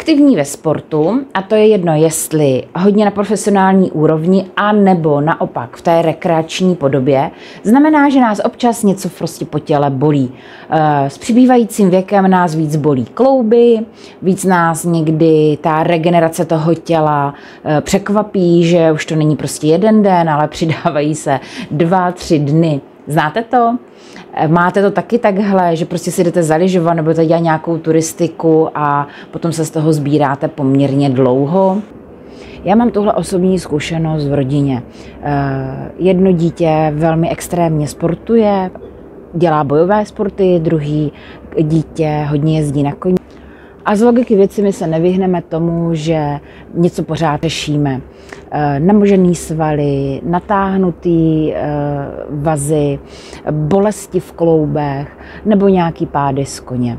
aktivní ve sportu, a to je jedno, jestli hodně na profesionální úrovni, a nebo naopak v té rekreační podobě, znamená, že nás občas něco prostě po těle bolí. S přibývajícím věkem nás víc bolí klouby, víc nás někdy ta regenerace toho těla překvapí, že už to není prostě jeden den, ale přidávají se 2-3 dny. Znáte to? Máte to taky takhle, že prostě si jdete zalyžovat nebo jdete dělat nějakou turistiku a potom se z toho sbíráte poměrně dlouho? Já mám tuhle osobní zkušenost v rodině. Jedno dítě velmi extrémně sportuje, dělá bojové sporty, druhý dítě hodně jezdí na koni. A z logiky věci my se nevyhneme tomu, že něco pořád řešíme. Namožený svaly, natáhnutý vazy, bolesti v kloubech nebo nějaký pády z koně.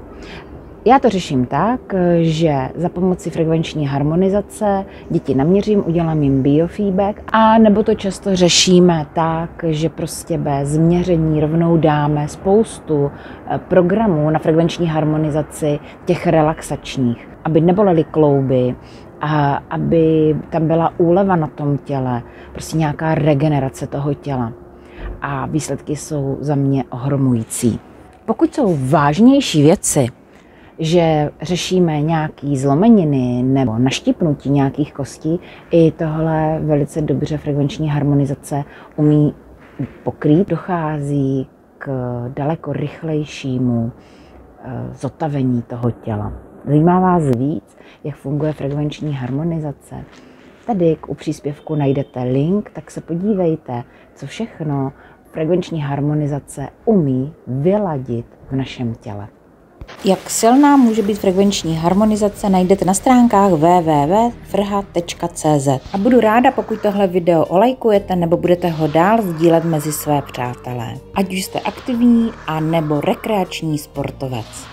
Já to řeším tak, že za pomoci frekvenční harmonizace děti naměřím, udělám jim biofeedback, a nebo to často řešíme tak, že prostě bez měření rovnou dáme spoustu programů na frekvenční harmonizaci těch relaxačních, aby nebolely klouby, a aby tam byla úleva na tom těle, prostě nějaká regenerace toho těla. A výsledky jsou za mě ohromující. Pokud jsou vážnější věci, že řešíme nějaký zlomeniny nebo naštípnutí nějakých kostí, i tohle velice dobře frekvenční harmonizace umí pokrýt. Dochází k daleko rychlejšímu zotavení toho těla. Zajímá vás víc, jak funguje frekvenční harmonizace? Tady u příspěvku najdete link, tak se podívejte, co všechno frekvenční harmonizace umí vyladit v našem těle. Jak silná může být frekvenční harmonizace, najdete na stránkách www.frha.cz. A budu ráda, pokud tohle video olajkujete nebo budete ho dál sdílet mezi své přátelé. Ať už jste aktivní a nebo rekreační sportovec.